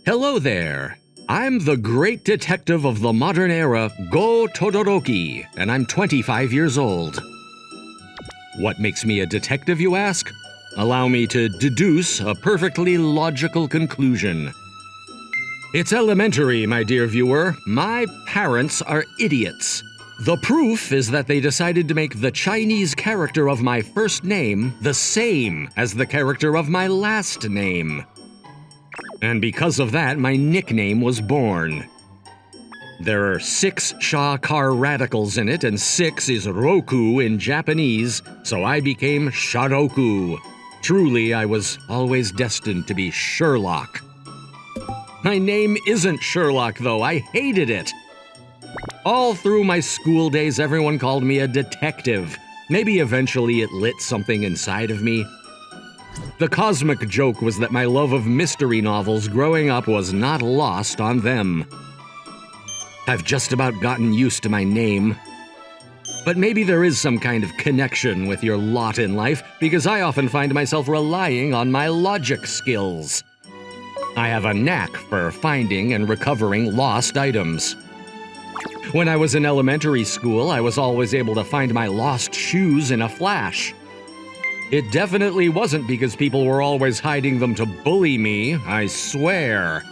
Hello there. I'm the great detective of the modern era, Go Todoroki, and I'm 25 years old. What makes me a detective, you ask? Allow me to deduce a perfectly logical conclusion. It's elementary, my dear viewer. My parents are idiots. The proof is that they decided to make the Chinese character of my first name the same as the character of my last name. And because of that, my nickname was born. There are 6 Shakar radicals in it, and 6 is Roku in Japanese, so I became Sharoku. Truly, I was always destined to be Sherlock. My name isn't Sherlock, though. I hated it. All through my school days, everyone called me a detective. Maybe eventually it lit something inside of me. The cosmic joke was that my love of mystery novels growing up was not lost on them. I've just about gotten used to my name. But maybe there is some kind of connection with your lot in life, because I often find myself relying on my logic skills. I have a knack for finding and recovering lost items. When I was in elementary school, I was always able to find my lost shoes in a flash. It definitely wasn't because people were always hiding them to bully me, I swear.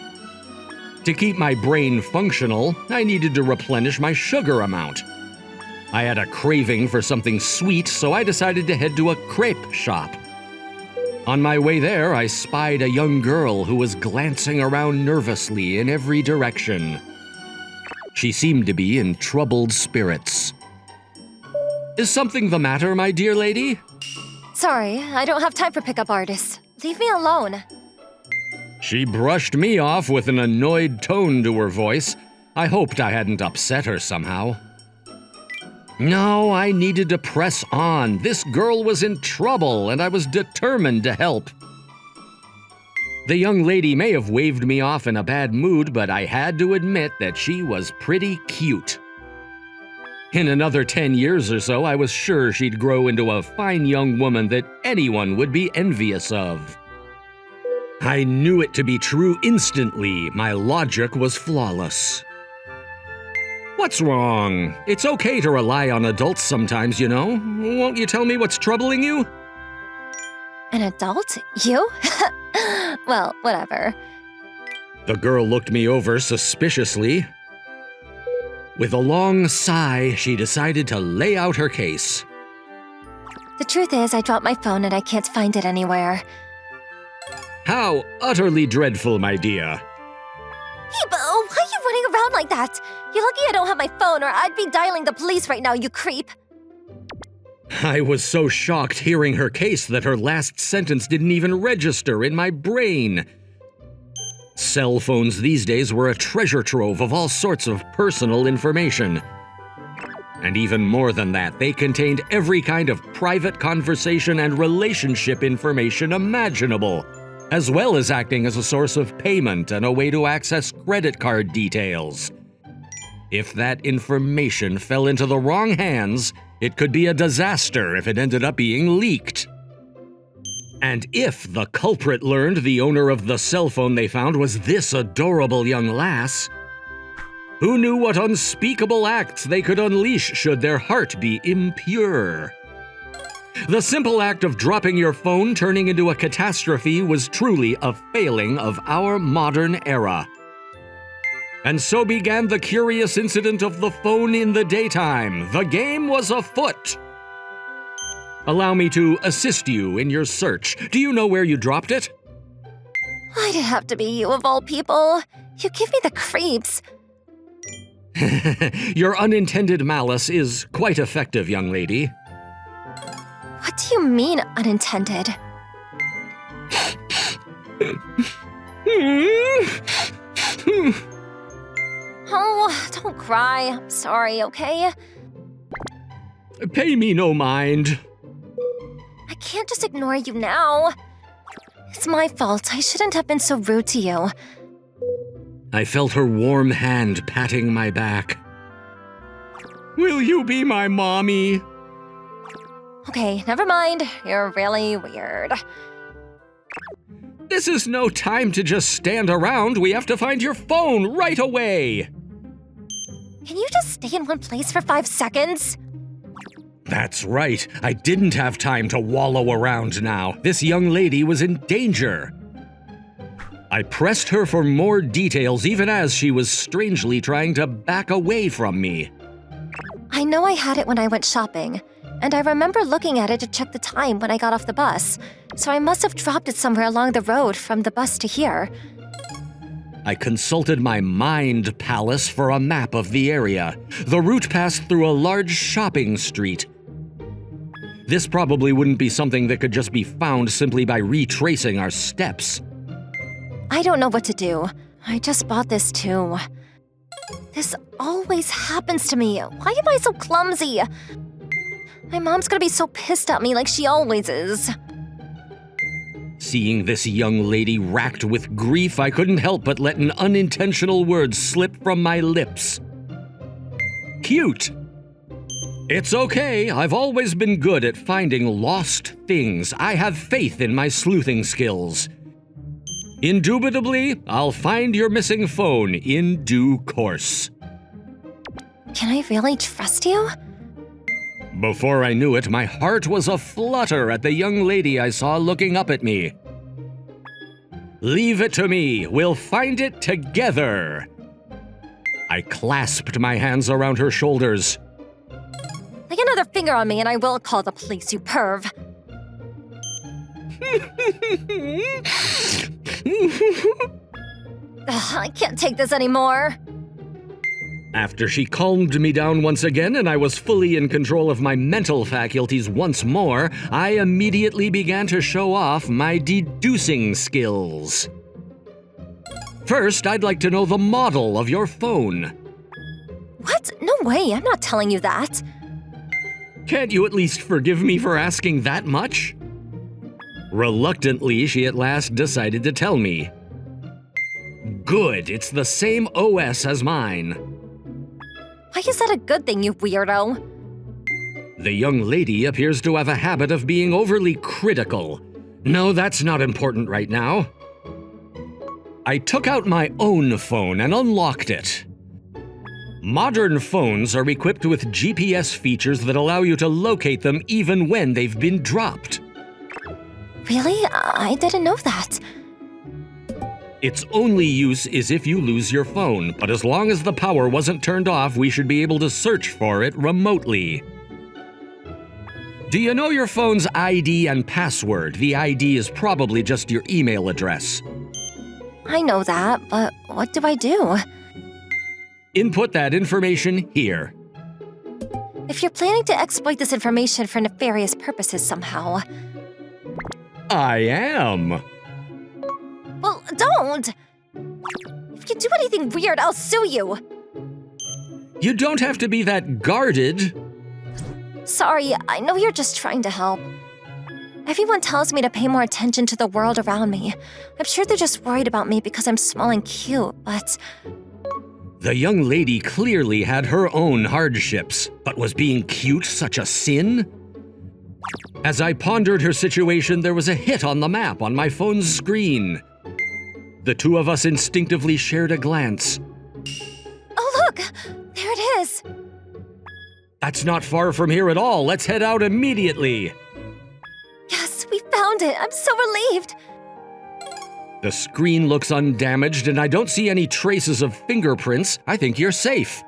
To keep my brain functional, I needed to replenish my sugar amount. I had a craving for something sweet, so I decided to head to a crepe shop. On my way there, I spied a young girl who was glancing around nervously in every direction. She seemed to be in troubled spirits. Is something the matter, my dear lady? Sorry, I don't have time for pickup artists. Leave me alone. She brushed me off with an annoyed tone to her voice. I hoped I hadn't upset her somehow. No, I needed to press on. This girl was in trouble, and I was determined to help. The young lady may have waved me off in a bad mood, but I had to admit that she was pretty cute. In another 10 years or so, I was sure she'd grow into a fine young woman that anyone would be envious of. I knew it to be true instantly. My logic was flawless. What's wrong? It's okay to rely on adults sometimes, you know. Won't you tell me what's troubling you? An adult? You? Well, whatever. The girl looked me over suspiciously. With a long sigh, she decided to lay out her case. The truth is, I dropped my phone and I can't find it anywhere. How utterly dreadful, my dear. Hey, but why are you running around like that? You're lucky I don't have my phone, or I'd be dialing the police right now, you creep. I was so shocked hearing her case that her last sentence didn't even register in my brain. Cell phones these days were a treasure trove of all sorts of personal information. And even more than that, they contained every kind of private conversation and relationship information imaginable, as well as acting as a source of payment and a way to access credit card details. If that information fell into the wrong hands, it could be a disaster if it ended up being leaked. And if the culprit learned the owner of the cell phone they found was this adorable young lass, who knew what unspeakable acts they could unleash should their heart be impure? The simple act of dropping your phone turning into a catastrophe was truly a failing of our modern era. And so began the curious incident of the phone in the daytime. The game was afoot. Allow me to assist you in your search. Do you know where you dropped it? Why'd it have to be you of all people? You give me the creeps. Your unintended malice is quite effective, young lady. What do you mean, unintended? Oh, don't cry. I'm sorry, okay? Pay me no mind. I can't just ignore you now. It's my fault. I shouldn't have been so rude to you. I felt her warm hand patting my back. Will you be my mommy? Okay, never mind. You're really weird. This is no time to just stand around. We have to find your phone right away. Can you just stay in one place for 5 seconds? That's right. I didn't have time to wallow around now. This young lady was in danger. I pressed her for more details even as she was strangely trying to back away from me. I know I had it when I went shopping, and I remember looking at it to check the time when I got off the bus, so I must have dropped it somewhere along the road from the bus to here. I consulted my mind palace for a map of the area. The route passed through a large shopping street. This probably wouldn't be something that could just be found simply by retracing our steps. I don't know what to do. I just bought this too. This always happens to me. Why am I so clumsy? My mom's gonna be so pissed at me like she always is. Seeing this young lady racked with grief, I couldn't help but let an unintentional word slip from my lips. Cute. It's okay. I've always been good at finding lost things. I have faith in my sleuthing skills. Indubitably, I'll find your missing phone in due course. Can I really trust you? Before I knew it, my heart was aflutter at the young lady I saw looking up at me. Leave it to me. We'll find it together. I clasped my hands around her shoulders. Lay another finger on me and I will call the police, you perv. Ugh, I can't take this anymore. After she calmed me down once again and I was fully in control of my mental faculties once more, I immediately began to show off my deducing skills. First, I'd like to know the model of your phone. What? No way, I'm not telling you that. Can't you at least forgive me for asking that much? Reluctantly, she at last decided to tell me. Good, it's the same OS as mine. Why is that a good thing, you weirdo? The young lady appears to have a habit of being overly critical. No, that's not important right now. I took out my own phone and unlocked it. Modern phones are equipped with GPS features that allow you to locate them even when they've been dropped. Really? I didn't know that. Its only use is if you lose your phone, but as long as the power wasn't turned off, we should be able to search for it remotely. Do you know your phone's ID and password? The ID is probably just your email address. I know that, but what do I do? Input that information here. If you're planning to exploit this information for nefarious purposes somehow... I am. Well, don't! If you do anything weird, I'll sue you! You don't have to be that guarded. Sorry, I know you're just trying to help. Everyone tells me to pay more attention to the world around me. I'm sure they're just worried about me because I'm small and cute, but... The young lady clearly had her own hardships, but was being cute such a sin? As I pondered her situation, there was a hit on the map on my phone's screen. The two of us instinctively shared a glance. Oh, look! There it is! That's not far from here at all. Let's head out immediately. Yes, we found it! I'm so relieved! The screen looks undamaged, and I don't see any traces of fingerprints. I think you're safe.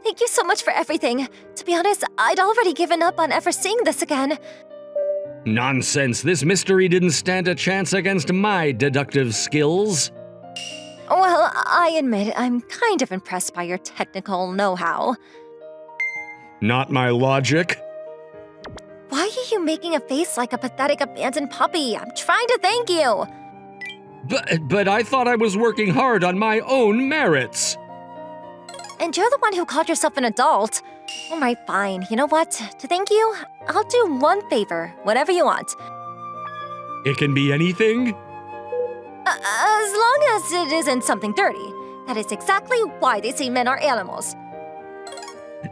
Thank you so much for everything. To be honest, I'd already given up on ever seeing this again. Nonsense. This mystery didn't stand a chance against my deductive skills. Well, I admit I'm kind of impressed by your technical know-how. Not my logic. Why are you making a face like a pathetic abandoned puppy? I'm trying to thank you. But I thought I was working hard on my own merits. And you're the one who called yourself an adult. All right, fine. You know what? To thank you, I'll do one favor, whatever you want. It can be anything? As long as it isn't something dirty. That is exactly why they say men are animals.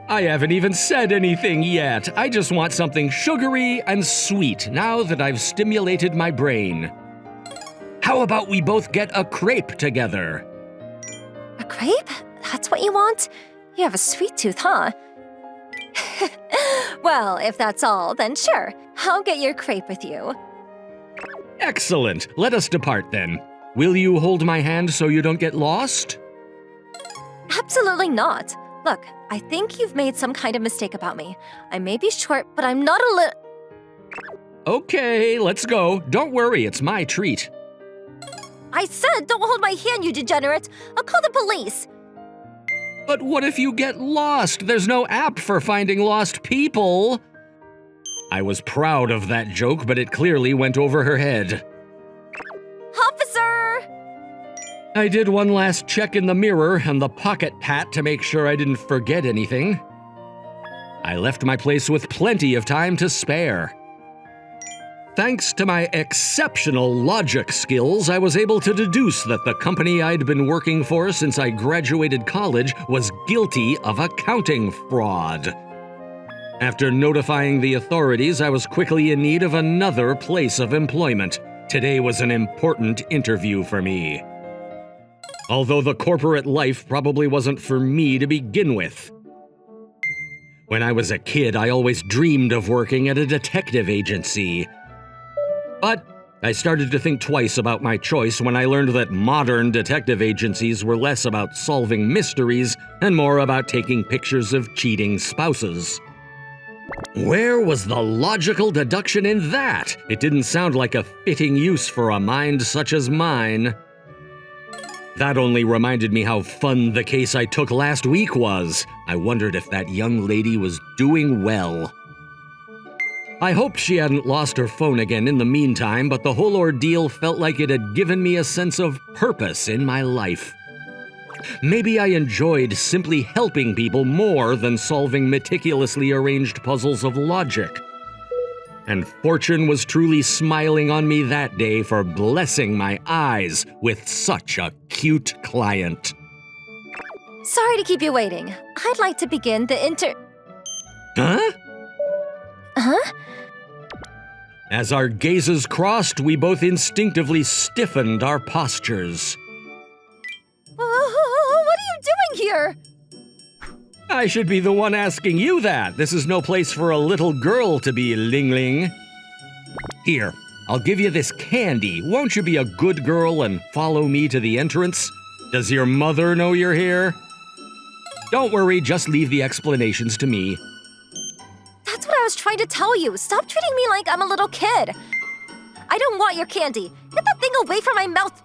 I haven't even said anything yet. I just want something sugary and sweet now that I've stimulated my brain. How about we both get a crepe together? A crepe? That's what you want? You have a sweet tooth, huh? Well, if that's all, then sure. I'll get your crepe with you. Excellent. Let us depart then. Will you hold my hand so you don't get lost? Absolutely not. Look, I think you've made some kind of mistake about me. I may be short, but I'm not a Okay, let's go. Don't worry, it's my treat. I said don't hold my hand, you degenerate. I'll call the police. But what if you get lost? There's no app for finding lost people. I was proud of that joke, but it clearly went over her head. Officer! I did one last check in the mirror and the pocket pat to make sure I didn't forget anything. I left my place with plenty of time to spare. Thanks to my exceptional logic skills, I was able to deduce that the company I'd been working for since I graduated college was guilty of accounting fraud. After notifying the authorities, I was quickly in need of another place of employment. Today was an important interview for me. Although the corporate life probably wasn't for me to begin with. When I was a kid, I always dreamed of working at a detective agency. But I started to think twice about my choice when I learned that modern detective agencies were less about solving mysteries and more about taking pictures of cheating spouses. Where was the logical deduction in that? It didn't sound like a fitting use for a mind such as mine. That only reminded me how fun the case I took last week was. I wondered if that young lady was doing well. I hoped she hadn't lost her phone again in the meantime, but the whole ordeal felt like it had given me a sense of purpose in my life. Maybe I enjoyed simply helping people more than solving meticulously arranged puzzles of logic. And fortune was truly smiling on me that day for blessing my eyes with such a cute client. Sorry to keep you waiting. I'd like to begin the Huh? Huh? As our gazes crossed, we both instinctively stiffened our postures. What are you doing here? I should be the one asking you that. This is no place for a little girl to be, Ling. Here, I'll give you this candy. Won't you be a good girl and follow me to the entrance? Does your mother know you're here? Don't worry, just leave the explanations to me. That's what I was trying to tell you. Stop treating me like I'm a little kid. I don't want your candy. Get that thing away from my mouth.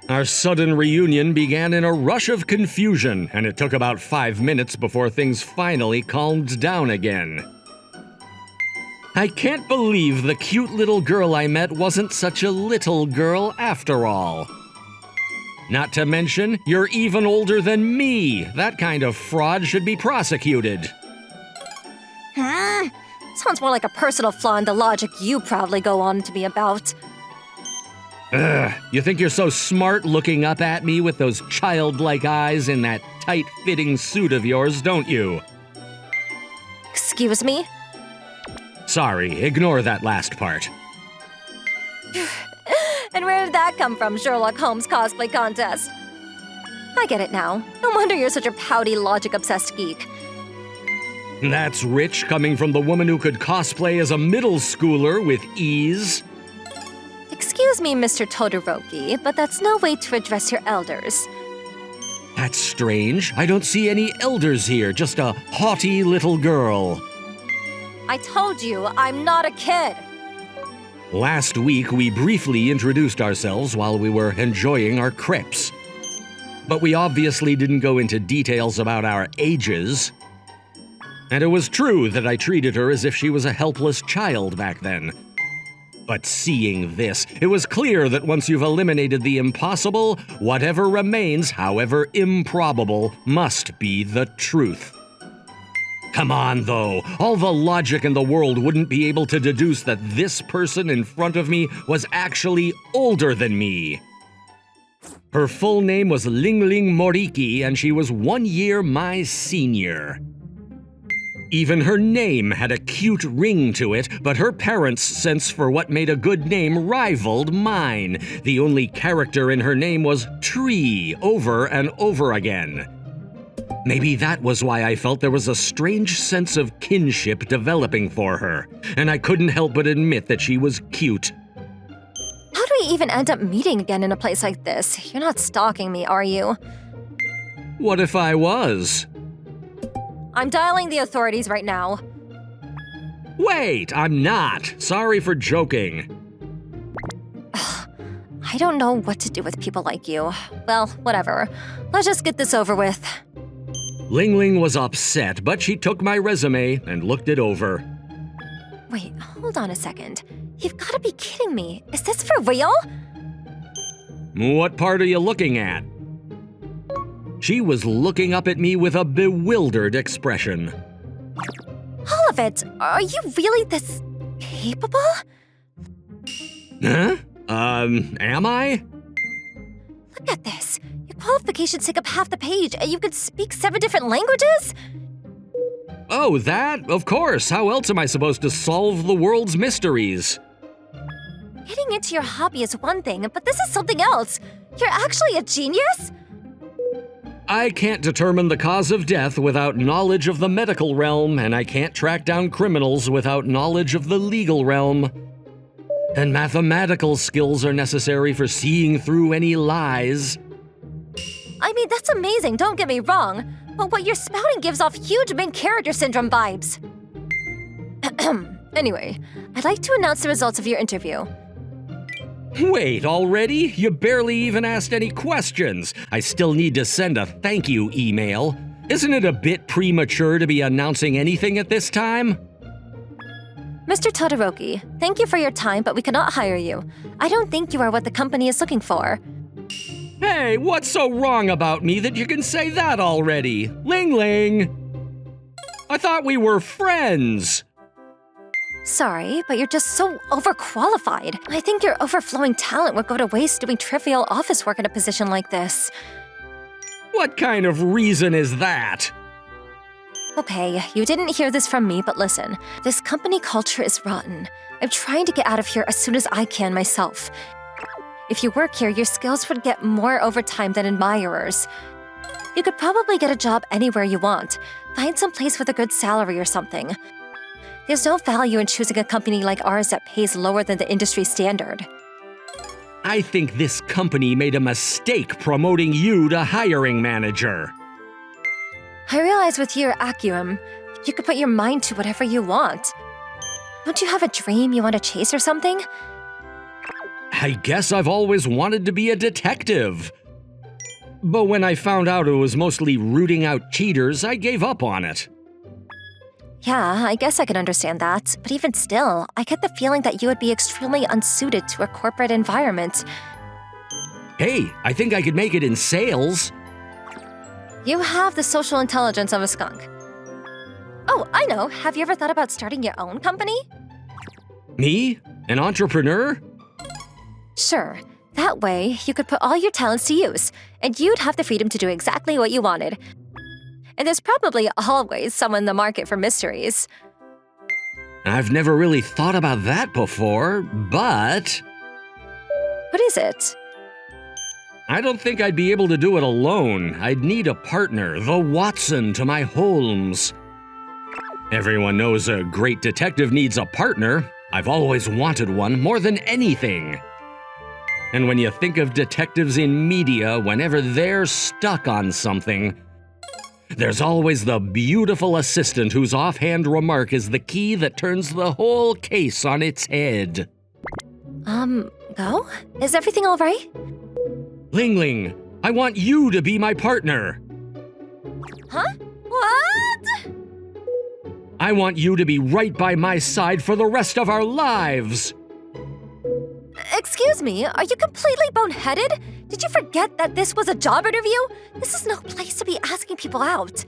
Our sudden reunion began in a rush of confusion, and it took about 5 minutes before things finally calmed down again. I can't believe the cute little girl I met wasn't such a little girl after all. Not to mention, you're even older than me. That kind of fraud should be prosecuted. Sounds more like a personal flaw in the logic you proudly go on to me about. Ugh, you think you're so smart looking up at me with those childlike eyes in that tight-fitting suit of yours, don't you? Excuse me? Sorry, ignore that last part. And where did that come from, Sherlock Holmes cosplay contest? I get it now. No wonder you're such a pouty, logic-obsessed geek. That's rich coming from the woman who could cosplay as a middle schooler with ease. Excuse me, Mr. Todoroki, but that's no way to address your elders. That's strange. I don't see any elders here, just a haughty little girl. I told you, I'm not a kid. Last week, we briefly introduced ourselves while we were enjoying our crepes. But we obviously didn't go into details about our ages. And it was true that I treated her as if she was a helpless child back then. But seeing this, it was clear that once you've eliminated the impossible, whatever remains, however improbable, must be the truth. Come on, though. All the logic in the world wouldn't be able to deduce that this person in front of me was actually older than me. Her full name was Ling Moriki, and she was 1 year my senior. Even her name had a cute ring to it, but her parents' sense for what made a good name rivaled mine. The only character in her name was Tree over and over again. Maybe that was why I felt there was a strange sense of kinship developing for her, and I couldn't help but admit that she was cute. How do we even end up meeting again in a place like this? You're not stalking me, are you? What if I was? I'm dialing the authorities right now. Wait, I'm not. Sorry for joking. I don't know what to do with people like you. Well, whatever. Let's just get this over with. Ling Ling was upset, but she took my resume and looked it over. Wait, hold on a second. You've got to be kidding me. Is this for real? What part are you looking at? She was looking up at me with a bewildered expression. All of it? Are you really this capable? Huh? Am I? Look at this. Your qualifications take up half the page, and you can speak 7 different languages? Oh, that? Of course. How else am I supposed to solve the world's mysteries? Getting into your hobby is one thing, but this is something else. You're actually a genius? I can't determine the cause of death without knowledge of the medical realm, and I can't track down criminals without knowledge of the legal realm. And mathematical skills are necessary for seeing through any lies. I mean, that's amazing, don't get me wrong, but what you're spouting gives off huge main character syndrome vibes. Anyway, I'd like to announce the results of your interview. Wait, already? You barely even asked any questions. I still need to send a thank you email. Isn't it a bit premature to be announcing anything at this time? Mr. Todoroki, thank you for your time, but we cannot hire you. I don't think you are what the company is looking for. Hey, what's so wrong about me that you can say that already? Ling Ling! I thought we were friends! Sorry, but you're just so overqualified. I think your overflowing talent would go to waste doing trivial office work in a position like this. What kind of reason is that? Okay, you didn't hear this from me, but listen. This company culture is rotten. I'm trying to get out of here as soon as I can myself. If you work here, your skills would get more overtime than admirers. You could probably get a job anywhere you want. Find some place with a good salary or something. There's no value in choosing a company like ours that pays lower than the industry standard. I think this company made a mistake promoting you to hiring manager. I realize with your acumen, you could put your mind to whatever you want. Don't you have a dream you want to chase or something? I guess I've always wanted to be a detective. But when I found out it was mostly rooting out cheaters, I gave up on it. Yeah, I guess I can understand that. But even still, I get the feeling that you would be extremely unsuited to a corporate environment. Hey, I think I could make it in sales. You have the social intelligence of a skunk. Oh, I know. Have you ever thought about starting your own company? Me? An entrepreneur? Sure. That way, you could put all your talents to use, and you'd have the freedom to do exactly what you wanted. And there's probably always someone in the market for mysteries. I've never really thought about that before, but... What is it? I don't think I'd be able to do it alone. I'd need a partner, the Watson to my Holmes. Everyone knows a great detective needs a partner. I've always wanted one more than anything. And when you think of detectives in media, whenever they're stuck on something, there's always the beautiful assistant whose offhand remark is the key that turns the whole case on its head. Go? Is everything all right? Ling Ling, I want you to be my partner. Huh? What? I want you to be right by my side for the rest of our lives. Excuse me, are you completely boneheaded? Did you forget that this was a job interview? This is no place to be asking people out.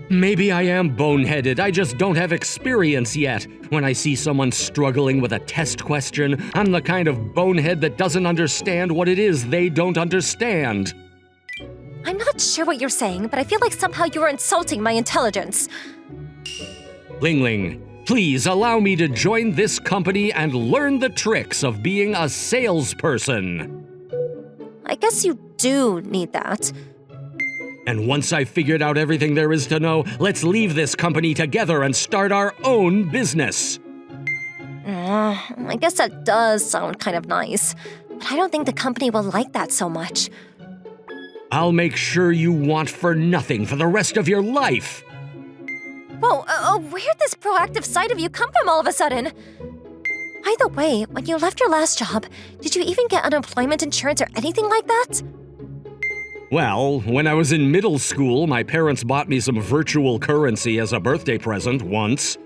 Maybe I am boneheaded, I just don't have experience yet. When I see someone struggling with a test question, I'm the kind of bonehead that doesn't understand what it is they don't understand. I'm not sure what you're saying, but I feel like somehow you are insulting my intelligence. Ling Ling, please allow me to join this company and learn the tricks of being a salesperson. I guess you do need that. And once I've figured out everything there is to know, let's leave this company together and start our own business. I guess that does sound kind of nice, but I don't think the company will like that so much. I'll make sure you want for nothing for the rest of your life. Whoa, where'd this proactive side of you come from all of a sudden? By the way, when you left your last job, did you even get unemployment insurance or anything like that? Well, when I was in middle school, my parents bought me some virtual currency as a birthday present once.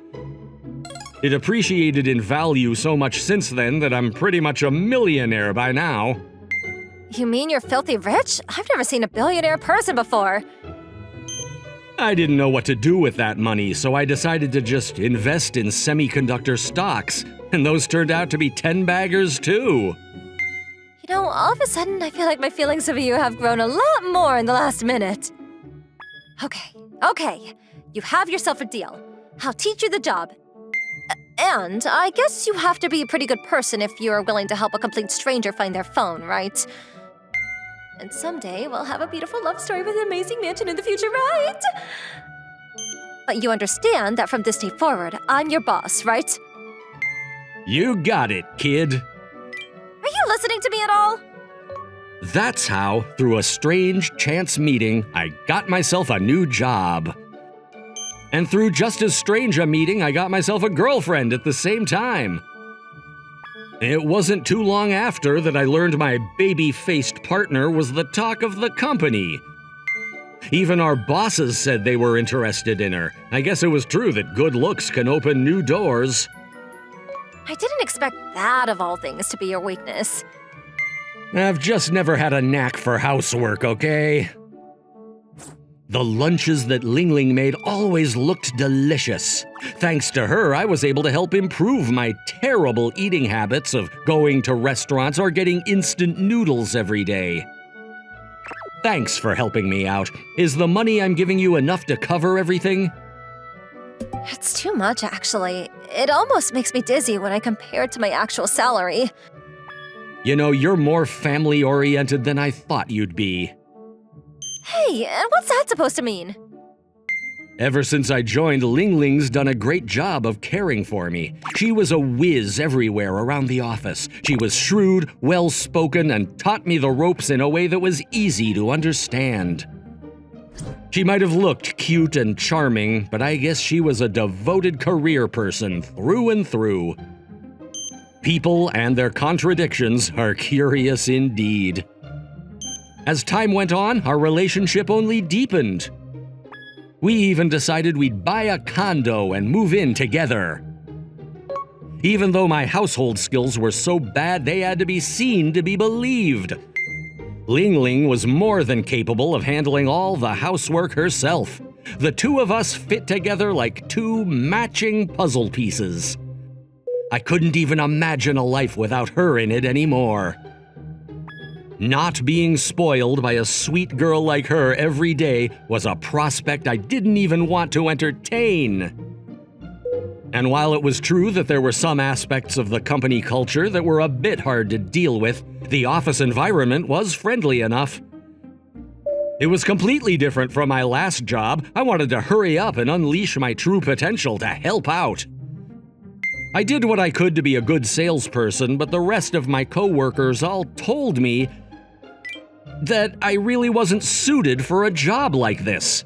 It appreciated in value so much since then that I'm pretty much a millionaire by now. You mean you're filthy rich? I've never seen a billionaire person before. I didn't know what to do with that money, so I decided to just invest in semiconductor stocks, and those turned out to be 10-baggers too. You know, all of a sudden, I feel like my feelings of you have grown a lot more in the last minute. Okay, you have yourself a deal. I'll teach you the job. And I guess you have to be a pretty good person if you're willing to help a complete stranger find their phone, right? And someday we'll have a beautiful love story with an amazing mansion in the future, right? But you understand that from this day forward, I'm your boss, right? You got it, kid. Are you listening to me at all? That's how, through a strange chance meeting, I got myself a new job. And through just as strange a meeting, I got myself a girlfriend at the same time. It wasn't too long after that I learned my baby-faced partner was the talk of the company. Even our bosses said they were interested in her. I guess it was true that good looks can open new doors. I didn't expect that, of all things, to be your weakness. I've just never had a knack for housework, okay? The lunches that Ling Ling made always looked delicious. Thanks to her, I was able to help improve my terrible eating habits of going to restaurants or getting instant noodles every day. Thanks for helping me out. Is the money I'm giving you enough to cover everything? It's too much, actually. It almost makes me dizzy when I compare it to my actual salary. You know, you're more family-oriented than I thought you'd be. Hey, and what's that supposed to mean? Ever since I joined, Ling Ling's done a great job of caring for me. She was a whiz everywhere around the office. She was shrewd, well-spoken, and taught me the ropes in a way that was easy to understand. She might have looked cute and charming, but I guess she was a devoted career person through and through. People and their contradictions are curious indeed. As time went on, our relationship only deepened. We even decided we'd buy a condo and move in together. Even though my household skills were so bad they had to be seen to be believed. Ling Ling was more than capable of handling all the housework herself. The two of us fit together like two matching puzzle pieces. I couldn't even imagine a life without her in it anymore. Not being spoiled by a sweet girl like her every day was a prospect I didn't even want to entertain. And while it was true that there were some aspects of the company culture that were a bit hard to deal with, the office environment was friendly enough. It was completely different from my last job. I wanted to hurry up and unleash my true potential to help out. I did what I could to be a good salesperson, but the rest of my coworkers all told me that I really wasn't suited for a job like this.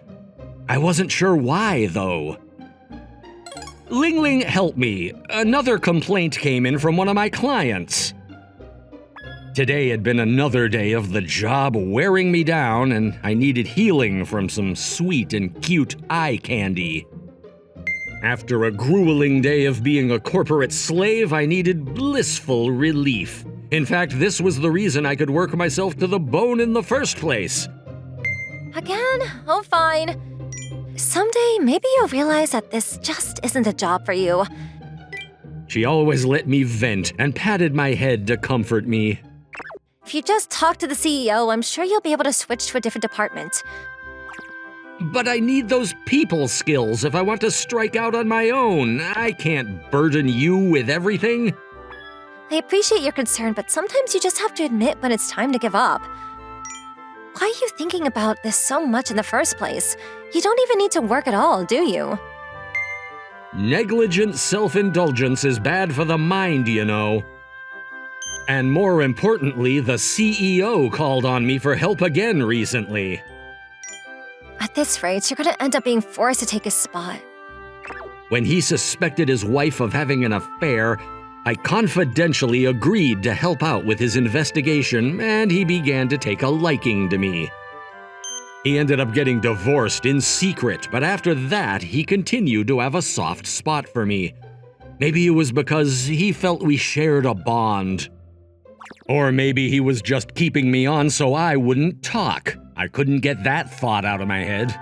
I wasn't sure why, though. Ling Ling, help me. Another complaint came in from one of my clients. Today had been another day of the job wearing me down, and I needed healing from some sweet and cute eye candy. After a grueling day of being a corporate slave, I needed blissful relief. In fact, this was the reason I could work myself to the bone in the first place. Again? Oh, fine. Someday, maybe you'll realize that this just isn't a job for you. She always let me vent and patted my head to comfort me. If you just talk to the CEO, I'm sure you'll be able to switch to a different department. But I need those people skills if I want to strike out on my own. I can't burden you with everything. I appreciate your concern, but sometimes you just have to admit when it's time to give up. Why are you thinking about this so much in the first place? You don't even need to work at all, do you? Negligent self-indulgence is bad for the mind, you know. And more importantly, the CEO called on me for help again recently. At this rate, you're gonna end up being forced to take his spot. When he suspected his wife of having an affair, I confidentially agreed to help out with his investigation, and he began to take a liking to me. He ended up getting divorced in secret, but after that, he continued to have a soft spot for me. Maybe it was because he felt we shared a bond. Or maybe he was just keeping me on so I wouldn't talk. I couldn't get that thought out of my head.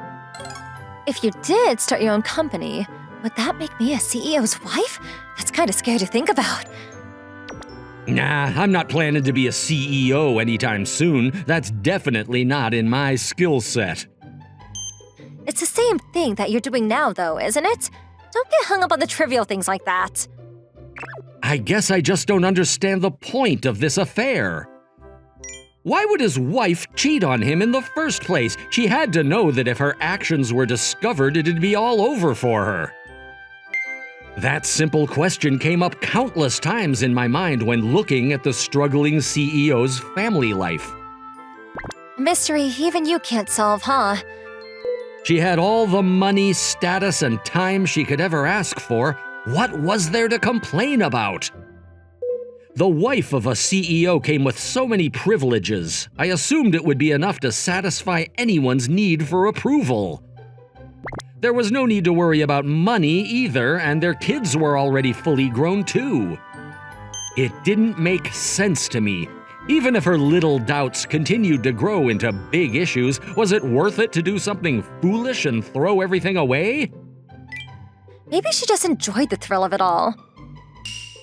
If you did start your own company, would that make me a CEO's wife? That's kind of scary to think about. Nah, I'm not planning to be a CEO anytime soon. That's definitely not in my skill set. It's the same thing that you're doing now, though, isn't it? Don't get hung up on the trivial things like that. I guess I just don't understand the point of this affair. Why would his wife cheat on him in the first place? She had to know that if her actions were discovered, it'd be all over for her. That simple question came up countless times in my mind when looking at the struggling CEO's family life. Mystery even you can't solve, huh? She had all the money, status, and time she could ever ask for. What was there to complain about? The wife of a CEO came with so many privileges, I assumed it would be enough to satisfy anyone's need for approval. There was no need to worry about money either, and their kids were already fully grown too. It didn't make sense to me. Even if her little doubts continued to grow into big issues, was it worth it to do something foolish and throw everything away? Maybe she just enjoyed the thrill of it all.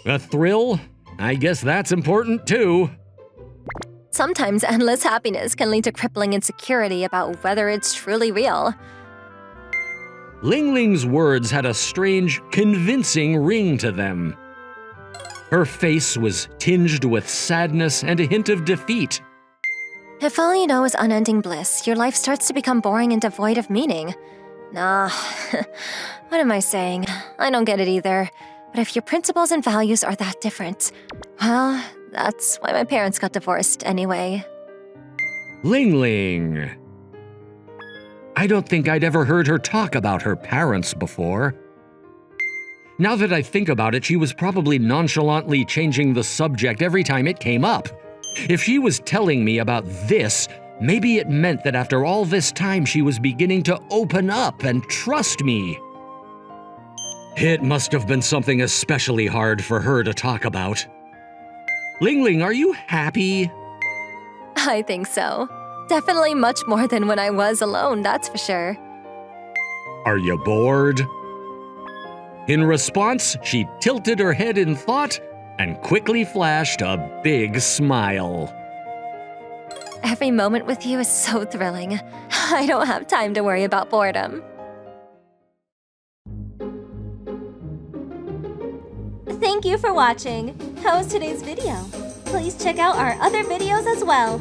A thrill? I guess that's important too. Sometimes endless happiness can lead to crippling insecurity about whether it's truly real. Ling Ling's words had a strange, convincing ring to them. Her face was tinged with sadness and a hint of defeat. If all you know is unending bliss, your life starts to become boring and devoid of meaning. Nah, what am I saying? I don't get it either. But if your principles and values are that different, well, that's why my parents got divorced anyway. Ling Ling. I don't think I'd ever heard her talk about her parents before. Now that I think about it, she was probably nonchalantly changing the subject every time it came up. If she was telling me about this, maybe it meant that after all this time she was beginning to open up and trust me. It must have been something especially hard for her to talk about. Ling Ling, are you happy? I think so. Definitely much more than when I was alone, that's for sure. Are you bored? In response, she tilted her head in thought and quickly flashed a big smile. Every moment with you is so thrilling. I don't have time to worry about boredom. Thank you for watching. How was today's video? Please check out our other videos as well.